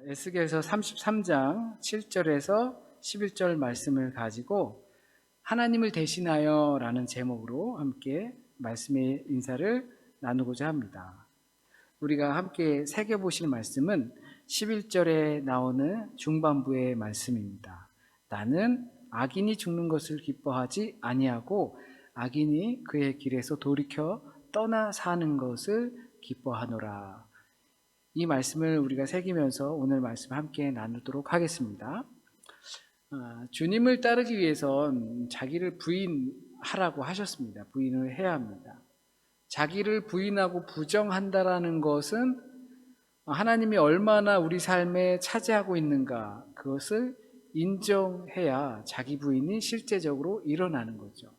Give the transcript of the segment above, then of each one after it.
에스겔서 33장 7절에서 11절 말씀을 가지고 하나님을 대신하여 라는 제목으로 함께 말씀의 인사를 나누고자 합니다. 우리가 함께 새겨보실 말씀은 11절에 나오는 중반부의 말씀입니다. 나는 악인이 죽는 것을 기뻐하지 아니하고 악인이 그의 길에서 돌이켜 떠나 사는 것을 기뻐하노라. 이 말씀을 우리가 새기면서 오늘 말씀 함께 나누도록 하겠습니다. 주님을 따르기 위해선 자기를 부인하라고 하셨습니다. 부인을 해야 합니다. 자기를 부인하고 부정한다라는 것은 하나님이 얼마나 우리 삶에 차지하고 있는가, 그것을 인정해야 자기 부인이 실제적으로 일어나는 거죠.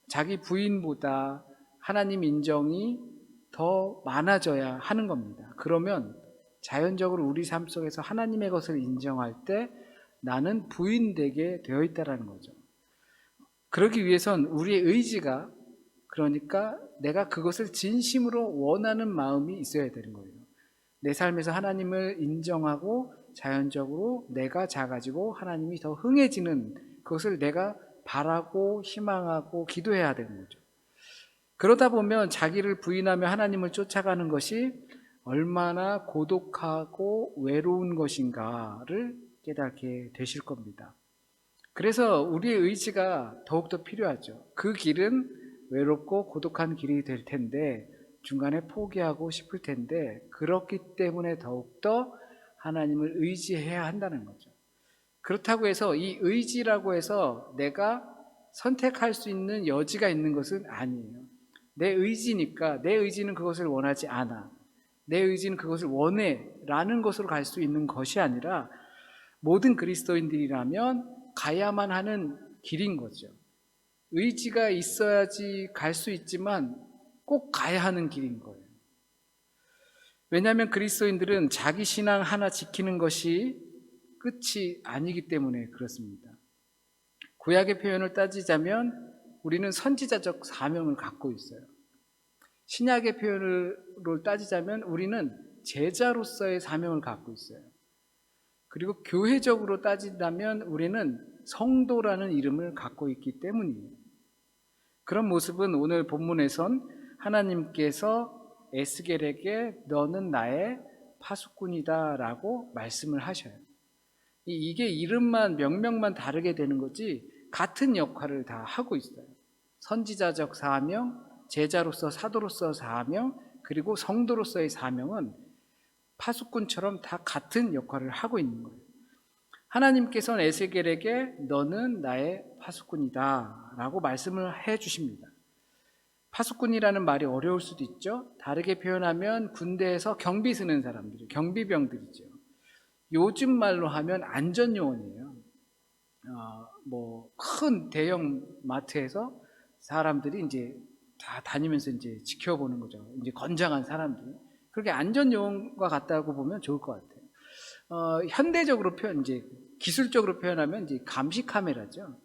자기 부인보다 하나님 인정이 더 많아져야 하는 겁니다. 그러면 자연적으로 우리 삶 속에서 하나님의 것을 인정할 때 나는 부인되게 되어 있다는 거죠. 그러기 위해선 우리의 의지가, 그러니까 내가 그것을 진심으로 원하는 마음이 있어야 되는 거예요. 내 삶에서 하나님을 인정하고 자연적으로 내가 작아지고 하나님이 더 흥해지는 그것을 내가 바라고 희망하고 기도해야 되는 거죠. 그러다 보면 자기를 부인하며 하나님을 쫓아가는 것이 얼마나 고독하고 외로운 것인가를 깨닫게 되실 겁니다. 그래서 우리의 의지가 더욱더 필요하죠. 그 길은 외롭고 고독한 길이 될 텐데 중간에 포기하고 싶을 텐데 그렇기 때문에 더욱더 하나님을 의지해야 한다는 거죠. 그렇다고 해서 이 의지라고 해서 내가 선택할 수 있는 여지가 있는 것은 아니에요. 내 의지니까 내 의지는 그것을 원하지 않아, 내 의지는 그것을 원해 라는 것으로 갈 수 있는 것이 아니라 모든 그리스도인들이라면 가야만 하는 길인 거죠. 의지가 있어야지 갈 수 있지만 꼭 가야 하는 길인 거예요. 왜냐하면 그리스도인들은 자기 신앙 하나 지키는 것이 끝이 아니기 때문에 그렇습니다. 구약의 표현을 따지자면 우리는 선지자적 사명을 갖고 있어요. 신약의 표현으로 따지자면 우리는 제자로서의 사명을 갖고 있어요. 그리고 교회적으로 따진다면 우리는 성도라는 이름을 갖고 있기 때문이에요. 그런 모습은 오늘 본문에선 하나님께서 에스겔에게 너는 나의 파수꾼이다 라고 말씀을 하셔요. 이게 이름만 명명만 다르게 되는 거지 같은 역할을 다 하고 있어요. 선지자적 사명, 제자로서 사도로서 사명, 그리고 성도로서의 사명은 파수꾼처럼 다 같은 역할을 하고 있는 거예요. 하나님께서는 에스겔에게 너는 나의 파수꾼이다 라고 말씀을 해 주십니다. 파수꾼이라는 말이 어려울 수도 있죠. 다르게 표현하면 군대에서 경비 쓰는 사람들이, 경비병들이죠. 요즘 말로 하면 안전요원이에요. 큰 대형 마트에서 사람들이 이제 다 다니면서 이제 지켜보는 거죠. 이제 건장한 사람들. 그렇게 안전요원과 같다고 보면 좋을 것 같아요. 현대적으로 이제 기술적으로 표현하면 이제 감시 카메라죠.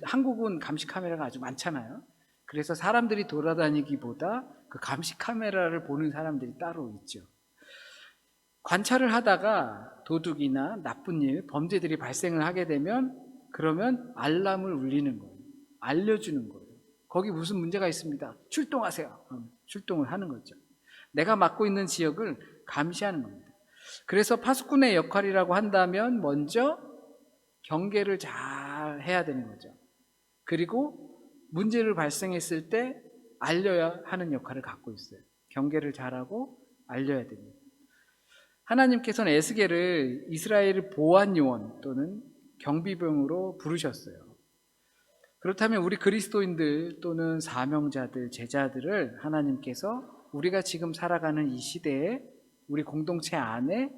한국은 감시 카메라가 아주 많잖아요. 그래서 사람들이 돌아다니기보다 그 감시 카메라를 보는 사람들이 따로 있죠. 관찰을 하다가 도둑이나 나쁜 일, 범죄들이 발생을 하게 되면 그러면 알람을 울리는 거예요. 알려주는 거예요. 거기 무슨 문제가 있습니다. 출동하세요. 출동을 하는 거죠. 내가 맡고 있는 지역을 감시하는 겁니다. 그래서 파수꾼의 역할이라고 한다면 먼저 경계를 잘 해야 되는 거죠. 그리고 문제를 발생했을 때 알려야 하는 역할을 갖고 있어요. 경계를 잘하고 알려야 됩니다. 하나님께서는 에스겔을 이스라엘의 보안요원 또는 경비병으로 부르셨어요. 그렇다면 우리 그리스도인들 또는 사명자들, 제자들을 하나님께서 우리가 지금 살아가는 이 시대에 우리 공동체 안에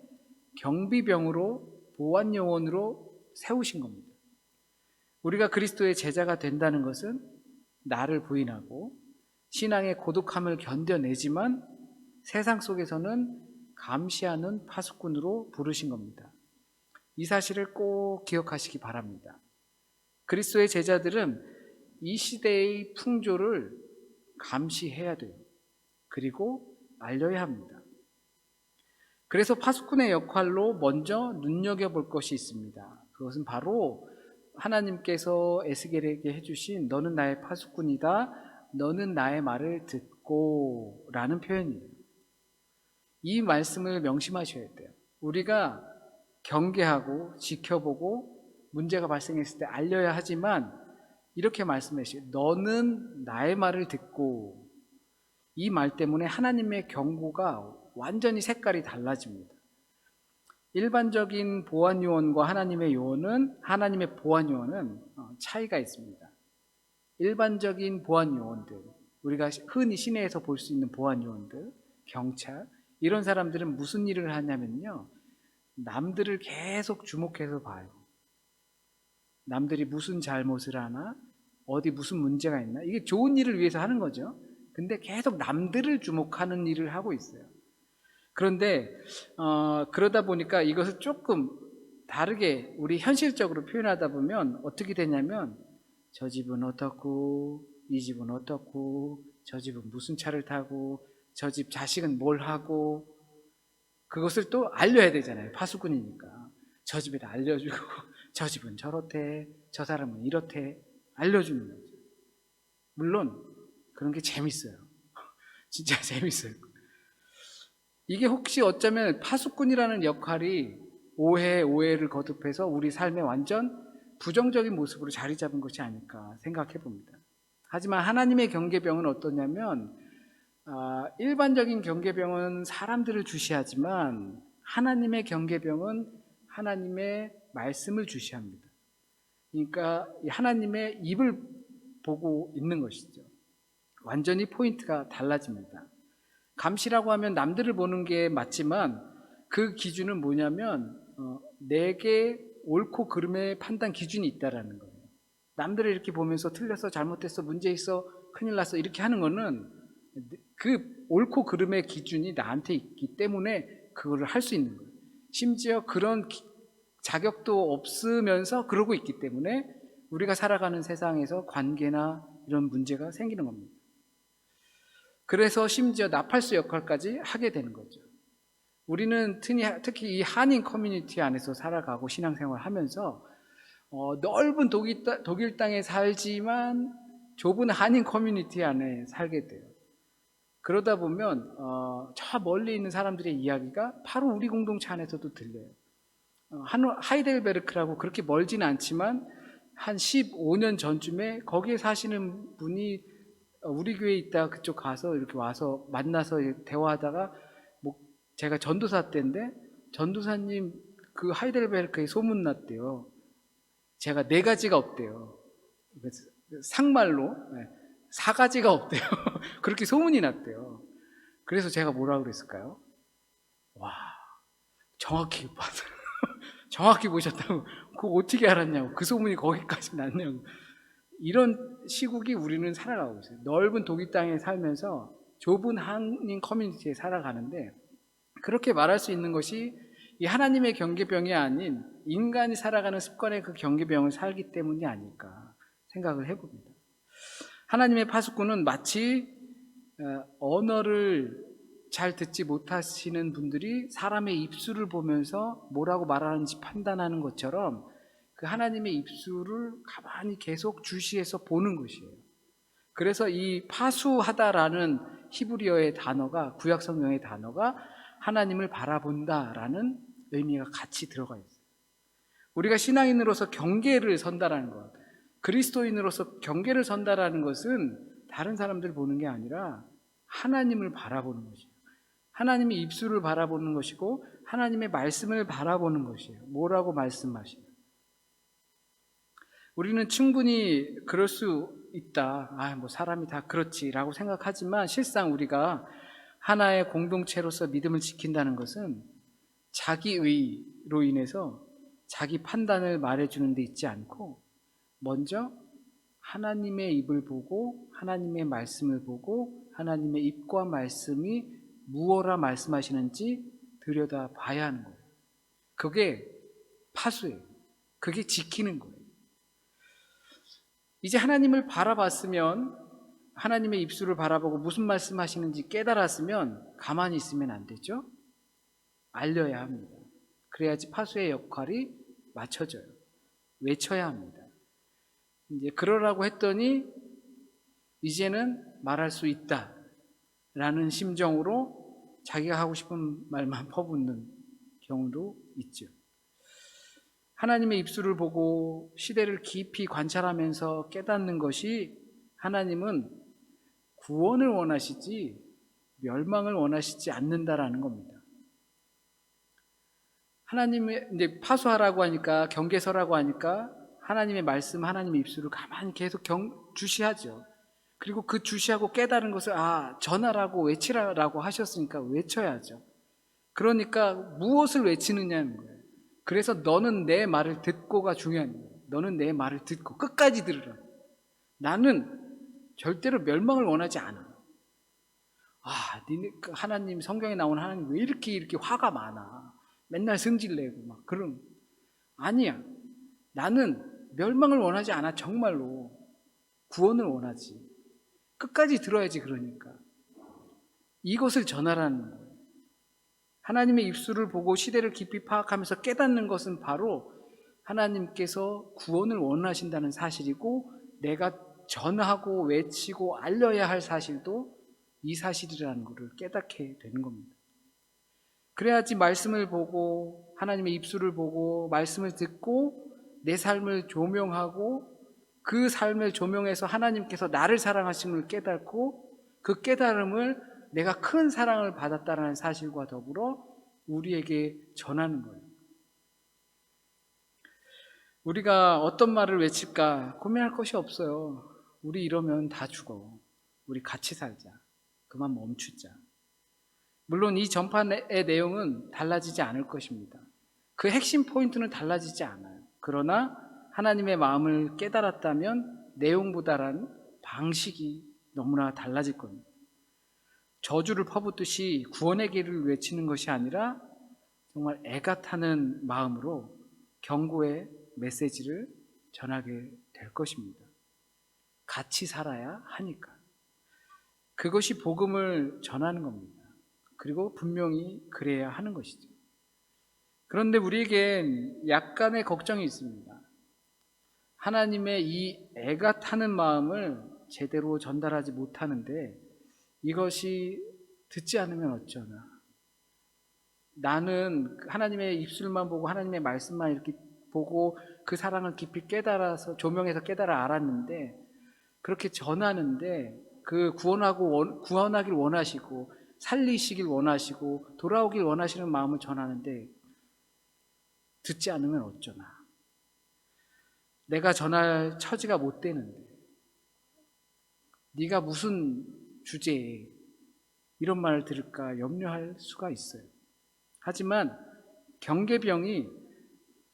경비병으로, 보안요원으로 세우신 겁니다. 우리가 그리스도의 제자가 된다는 것은 나를 부인하고 신앙의 고독함을 견뎌내지만 세상 속에서는 감시하는 파수꾼으로 부르신 겁니다. 이 사실을 꼭 기억하시기 바랍니다. 그리스도의 제자들은 이 시대의 풍조를 감시해야 돼요. 그리고 알려야 합니다. 그래서 파수꾼의 역할로 먼저 눈여겨볼 것이 있습니다. 그것은 바로 하나님께서 에스겔에게 해주신 너는 나의 파수꾼이다, 너는 나의 말을 듣고 라는 표현이에요. 이 말씀을 명심하셔야 돼요. 우리가 경계하고 지켜보고 문제가 발생했을 때 알려야 하지만 이렇게 말씀하시죠. 너는 나의 말을 듣고, 이 말 때문에 하나님의 경고가 완전히 색깔이 달라집니다. 일반적인 보안 요원과 하나님의 보안 요원은 차이가 있습니다. 일반적인 보안 요원들, 우리가 흔히 시내에서 볼 수 있는 보안 요원들, 경찰, 이런 사람들은 무슨 일을 하냐면요, 남들을 계속 주목해서 봐요. 남들이 무슨 잘못을 하나, 어디 무슨 문제가 있나, 이게 좋은 일을 위해서 하는 거죠. 근데 계속 남들을 주목하는 일을 하고 있어요. 그런데 그러다 보니까 이것을 조금 다르게 우리 현실적으로 표현하다 보면 어떻게 되냐면, 저 집은 어떻고, 이 집은 어떻고, 저 집은 무슨 차를 타고, 저 집 자식은 뭘 하고, 그것을 또 알려야 되잖아요. 파수꾼이니까. 저 집에다 알려주고, 저 집은 저렇대, 저 사람은 이렇대, 알려주는 거죠. 물론 그런 게 재밌어요. 진짜 재밌어요. 이게 혹시 어쩌면 파수꾼이라는 역할이 오해를 거듭해서 우리 삶에 완전 부정적인 모습으로 자리 잡은 것이 아닐까 생각해 봅니다. 하지만 하나님의 경계병은 어떠냐면, 일반적인 경계병은 사람들을 주시하지만 하나님의 경계병은 하나님의 말씀을 주시합니다. 그러니까 하나님의 입을 보고 있는 것이죠. 완전히 포인트가 달라집니다. 감시라고 하면 남들을 보는 게 맞지만 그 기준은 뭐냐면 내게 옳고 그름의 판단 기준이 있다라는 거예요. 남들을 이렇게 보면서 틀렸어, 잘못했어, 문제 있어, 큰일 났어 이렇게 하는 거는 그 옳고 그름의 기준이 나한테 있기 때문에 그거를 할 수 있는 거예요. 심지어 그런 자격도 없으면서 그러고 있기 때문에 우리가 살아가는 세상에서 관계나 이런 문제가 생기는 겁니다. 그래서 심지어 나팔수 역할까지 하게 되는 거죠. 우리는 특히 이 한인 커뮤니티 안에서 살아가고 신앙생활 하면서 넓은 독일 땅에 살지만 좁은 한인 커뮤니티 안에 살게 돼요. 그러다 보면 저 멀리 있는 사람들의 이야기가 바로 우리 공동체 안에서도 들려요. 하이델베르크라고 그렇게 멀지는 않지만 한 15년 전쯤에 거기에 사시는 분이 우리 교회에 있다가 그쪽 가서 이렇게 와서 만나서 대화하다가 제가 전도사 때인데 전도사님 그 하이델베르크에 소문났대요. 제가 4가지가 없대요. 상말로 4가지가 없대요. 그렇게 소문이 났대요. 그래서 제가 뭐라고 그랬을까요? 와, 정확히 봤어요. 정확히 보셨다고. 그거 어떻게 알았냐고. 그 소문이 거기까지 났냐고. 이런 시국이 우리는 살아가고 있어요. 넓은 독일 땅에 살면서 좁은 한인 커뮤니티에 살아가는데, 그렇게 말할 수 있는 것이 이 하나님의 경계병이 아닌 인간이 살아가는 습관의 그 경계병을 살기 때문이 아닐까 생각을 해봅니다. 하나님의 파수꾼은 마치 언어를 잘 듣지 못하시는 분들이 사람의 입술을 보면서 뭐라고 말하는지 판단하는 것처럼 그 하나님의 입술을 가만히 계속 주시해서 보는 것이에요. 그래서 이 파수하다라는 히브리어의 단어가, 구약 성경의 단어가 하나님을 바라본다라는 의미가 같이 들어가 있어요. 우리가 신앙인으로서 경계를 선다라는 것, 그리스도인으로서 경계를 선다라는 것은 다른 사람들 보는 게 아니라 하나님을 바라보는 것이에요. 하나님의 입술을 바라보는 것이고 하나님의 말씀을 바라보는 것이에요. 뭐라고 말씀하시나요? 우리는 충분히 그럴 수 있다. 뭐 사람이 다 그렇지라고 생각하지만 실상 우리가 하나의 공동체로서 믿음을 지킨다는 것은 자기의로 인해서 자기 판단을 말해주는 데 있지 않고 먼저 하나님의 입을 보고 하나님의 말씀을 보고 하나님의 입과 말씀이 무엇라 말씀하시는지 들여다 봐야 하는 거예요. 그게 파수예요. 그게 지키는 거예요. 이제 하나님을 바라봤으면, 하나님의 입술을 바라보고 무슨 말씀하시는지 깨달았으면 가만히 있으면 안 되죠. 알려야 합니다. 그래야지 파수의 역할이 맞춰져요. 외쳐야 합니다. 이제 그러라고 했더니 이제는 말할 수 있다라는 심정으로 자기가 하고 싶은 말만 퍼붓는 경우도 있죠. 하나님의 입술을 보고 시대를 깊이 관찰하면서 깨닫는 것이 하나님은 구원을 원하시지 멸망을 원하시지 않는다라는 겁니다. 하나님의 이제 파수하라고 하니까 경계서라고 하니까 하나님의 말씀, 하나님의 입술을 가만히 계속 주시하죠. 그리고 그 주시하고 깨달은 것을 전하라고 외치라고 하셨으니까 외쳐야죠. 그러니까 무엇을 외치느냐는 거예요. 그래서 너는 내 말을 듣고가 중요한 거예요. 너는 내 말을 듣고 끝까지 들으라. 나는 절대로 멸망을 원하지 않아. 니네 하나님 성경에 나오는 하나님 왜 이렇게 화가 많아? 맨날 승질내고 막 그런. 아니야. 나는 멸망을 원하지 않아. 정말로 구원을 원하지. 끝까지 들어야지. 그러니까 이것을 전하라는 거예요. 하나님의 입술을 보고 시대를 깊이 파악하면서 깨닫는 것은 바로 하나님께서 구원을 원하신다는 사실이고, 내가 전하고 외치고 알려야 할 사실도 이 사실이라는 것을 깨닫게 되는 겁니다. 그래야지 말씀을 보고 하나님의 입술을 보고 말씀을 듣고 내 삶을 조명하고 그 삶을 조명해서 하나님께서 나를 사랑하심을 깨닫고 그 깨달음을 내가 큰 사랑을 받았다는 사실과 더불어 우리에게 전하는 거예요. 우리가 어떤 말을 외칠까 고민할 것이 없어요. 우리 이러면 다 죽어. 우리 같이 살자. 그만 멈추자. 물론 이 전판의 내용은 달라지지 않을 것입니다. 그 핵심 포인트는 달라지지 않아요. 그러나 하나님의 마음을 깨달았다면 내용보다는 방식이 너무나 달라질 겁니다. 저주를 퍼붓듯이 구원의 길을 외치는 것이 아니라 정말 애가 타는 마음으로 경고의 메시지를 전하게 될 것입니다. 같이 살아야 하니까. 그것이 복음을 전하는 겁니다. 그리고 분명히 그래야 하는 것이죠. 그런데 우리에겐 약간의 걱정이 있습니다. 하나님의 이 애가 타는 마음을 제대로 전달하지 못하는데 이것이 듣지 않으면 어쩌나. 나는 하나님의 입술만 보고 하나님의 말씀만 이렇게 보고 그 사랑을 깊이 깨달아서 조명해서 깨달아 알았는데, 그렇게 전하는데 그 구원하길 원하시고 살리시길 원하시고 돌아오길 원하시는 마음을 전하는데 듣지 않으면 어쩌나. 내가 전할 처지가 못 되는데, 네가 무슨 주제에 이런 말을 들을까 염려할 수가 있어요. 하지만 경계병이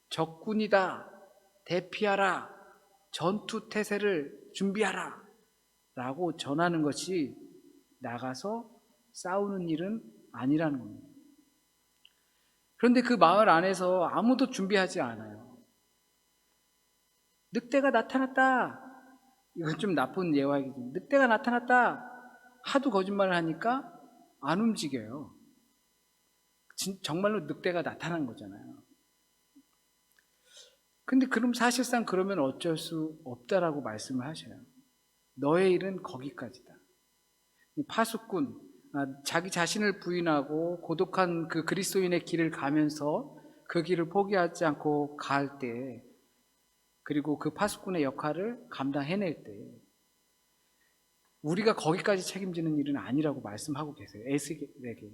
적군이다, 대피하라, 전투 태세를 준비하라 라고 전하는 것이 나가서 싸우는 일은 아니라는 겁니다. 그런데 그 마을 안에서 아무도 준비하지 않아요. 늑대가 나타났다. 이건 좀 나쁜 예화이죠. 늑대가 나타났다. 하도 거짓말을 하니까 안 움직여요. 정말로 늑대가 나타난 거잖아요. 근데 그럼 사실상 그러면 어쩔 수 없다라고 말씀을 하셔요. 너의 일은 거기까지다. 파수꾼, 자기 자신을 부인하고 고독한 그 그리스도인의 길을 가면서 그 길을 포기하지 않고 갈 때, 그리고 그 파수꾼의 역할을 감당해낼 때 우리가 거기까지 책임지는 일은 아니라고 말씀하고 계세요. 에스겔에게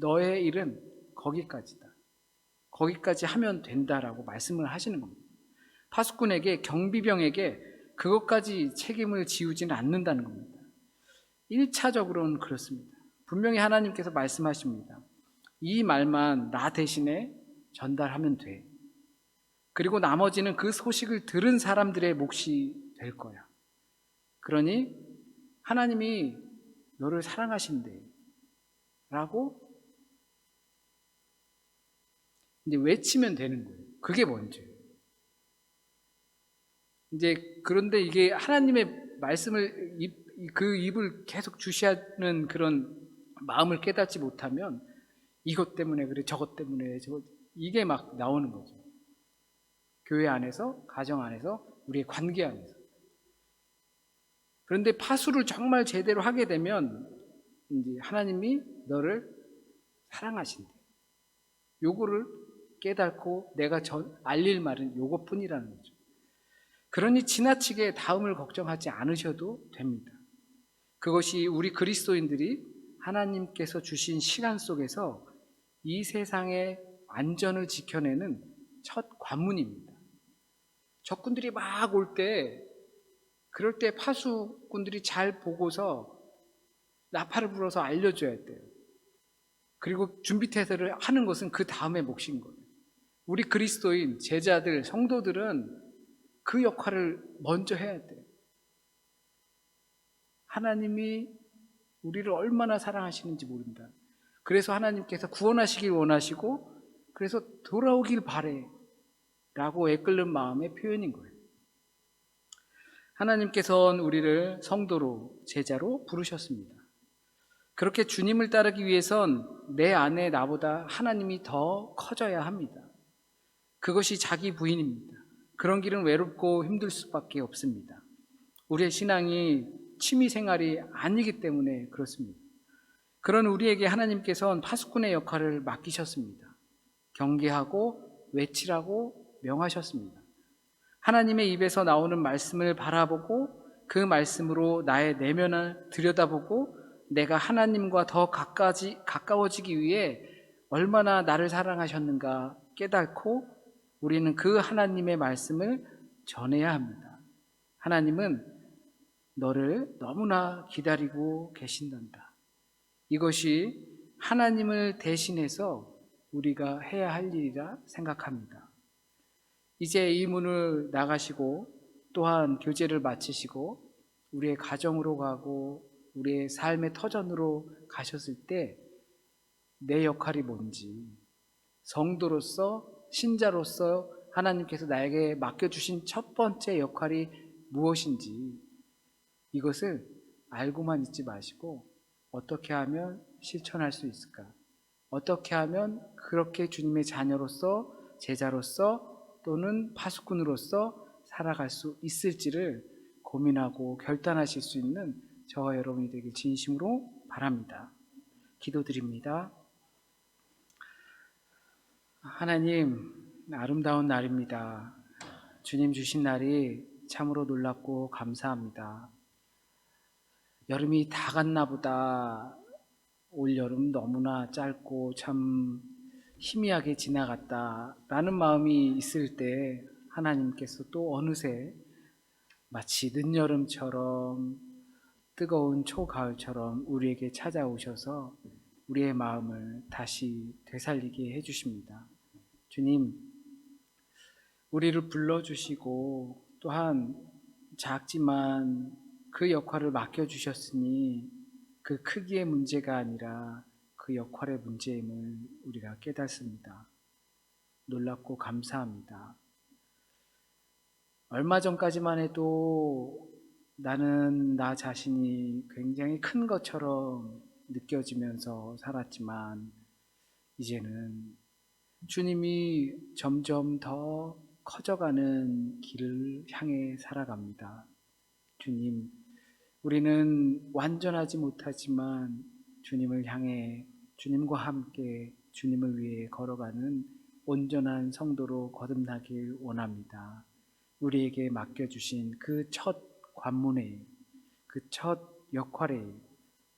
너의 일은 거기까지다. 거기까지 하면 된다라고 말씀을 하시는 겁니다. 파수꾼에게, 경비병에게 그것까지 책임을 지우지는 않는다는 겁니다. 1차적으로는 그렇습니다. 분명히 하나님께서 말씀하십니다. 이 말만 나 대신에 전달하면 돼. 그리고 나머지는 그 소식을 들은 사람들의 몫이 될 거야. 그러니 하나님이 너를 사랑하신대 라고 이제 외치면 되는 거예요. 그게 먼저예요. 이제 그런데 이게 하나님의 말씀을 그 입을 계속 주시하는 그런 마음을 깨닫지 못하면 이것 때문에 그래, 저것 때문에 이게 막 나오는 거죠. 교회 안에서, 가정 안에서, 우리의 관계 안에서. 그런데 파수를 정말 제대로 하게 되면 이제 하나님이 너를 사랑하신대. 요거를 깨닫고 내가 알릴 말은 요것뿐이라는 거죠. 그러니 지나치게 다음을 걱정하지 않으셔도 됩니다. 그것이 우리 그리스도인들이 하나님께서 주신 시간 속에서 이 세상의 안전을 지켜내는 첫 관문입니다. 적군들이 막 올 때, 그럴 때 파수꾼들이 잘 보고서 나팔을 불어서 알려줘야 돼요. 그리고 준비태세를 하는 것은 그 다음에 몫인 거예요. 우리 그리스도인, 제자들, 성도들은 그 역할을 먼저 해야 돼요. 하나님이 우리를 얼마나 사랑하시는지 모른다. 그래서 하나님께서 구원하시길 원하시고, 그래서 돌아오길 바래 라고 애끓는 마음의 표현인 거예요. 하나님께서는 우리를 성도로, 제자로 부르셨습니다. 그렇게 주님을 따르기 위해선 내 안에 나보다 하나님이 더 커져야 합니다. 그것이 자기 부인입니다. 그런 길은 외롭고 힘들 수밖에 없습니다. 우리의 신앙이 취미생활이 아니기 때문에 그렇습니다. 그런 우리에게 하나님께서는 파수꾼의 역할을 맡기셨습니다. 경계하고 외치라고 명하셨습니다. 하나님의 입에서 나오는 말씀을 바라보고 그 말씀으로 나의 내면을 들여다보고 내가 하나님과 더 가까워지기 위해 얼마나 나를 사랑하셨는가 깨닫고 우리는 그 하나님의 말씀을 전해야 합니다. 하나님은 너를 너무나 기다리고 계신단다. 이것이 하나님을 대신해서 우리가 해야 할 일이라 생각합니다. 이제 이 문을 나가시고 또한 교제를 마치시고 우리의 가정으로 가고 우리의 삶의 터전으로 가셨을 때 내 역할이 뭔지, 성도로서, 신자로서 하나님께서 나에게 맡겨주신 첫 번째 역할이 무엇인지 이것을 알고만 있지 마시고 어떻게 하면 실천할 수 있을까? 어떻게 하면 그렇게 주님의 자녀로서, 제자로서 또는 파수꾼으로서 살아갈 수 있을지를 고민하고 결단하실 수 있는 저와 여러분이 되길 진심으로 바랍니다. 기도드립니다. 하나님, 아름다운 날입니다. 주님 주신 날이 참으로 놀랍고 감사합니다. 여름이 다 갔나 보다. 올 여름 너무나 짧고 참 희미하게 지나갔다 라는 마음이 있을 때 하나님께서 또 어느새 마치 늦여름처럼 뜨거운 초가을처럼 우리에게 찾아오셔서 우리의 마음을 다시 되살리게 해주십니다. 주님, 우리를 불러주시고 또한 작지만 그 역할을 맡겨주셨으니 그 크기의 문제가 아니라 그 역할의 문제임을 우리가 깨닫습니다. 놀랍고 감사합니다. 얼마 전까지만 해도 나는 나 자신이 굉장히 큰 것처럼 느껴지면서 살았지만 이제는 주님이 점점 더 커져가는 길을 향해 살아갑니다. 주님, 우리는 완전하지 못하지만 주님을 향해 주님과 함께 주님을 위해 걸어가는 온전한 성도로 거듭나길 원합니다. 우리에게 맡겨주신 그 첫 관문에, 그 첫 역할에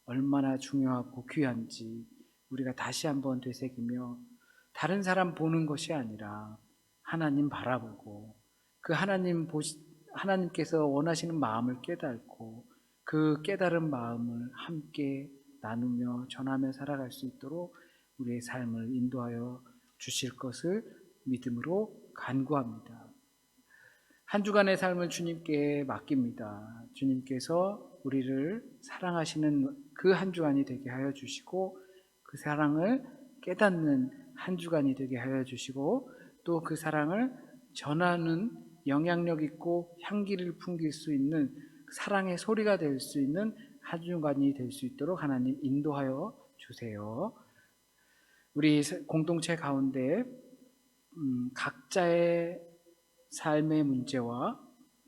얼마나 중요하고 귀한지 우리가 다시 한번 되새기며 다른 사람 보는 것이 아니라 하나님 바라보고 그 하나님께서 원하시는 마음을 깨닫고 그 깨달은 마음을 함께 나누며 전하며 살아갈 수 있도록 우리의 삶을 인도하여 주실 것을 믿음으로 간구합니다. 한 주간의 삶을 주님께 맡깁니다. 주님께서 우리를 사랑하시는 그 한 주간이 되게 하여 주시고 그 사랑을 깨닫는 한 주간이 되게 하여 주시고 또 그 사랑을 전하는 영향력 있고 향기를 풍길 수 있는 사랑의 소리가 될 수 있는 한 주간이 될 수 있도록 하나님 인도하여 주세요. 우리 공동체 가운데 각자의 삶의 문제와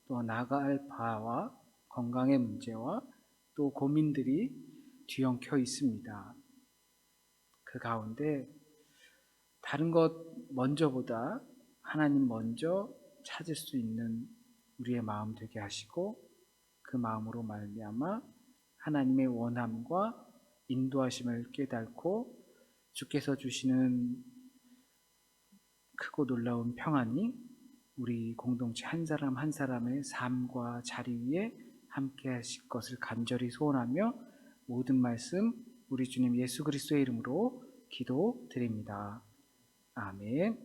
또 나갈 바와 건강의 문제와 또 고민들이 뒤엉켜 있습니다. 그 가운데 다른 것 먼저보다 하나님 먼저 찾을 수 있는 우리의 마음 되게 하시고, 그 마음으로 말미암아 하나님의 원함과 인도하심을 깨닫고 주께서 주시는 크고 놀라운 평안이 우리 공동체 한 사람 한 사람의 삶과 자리 위에 함께 하실 것을 간절히 소원하며 모든 말씀 우리 주님 예수 그리스도의 이름으로 기도드립니다. 아멘.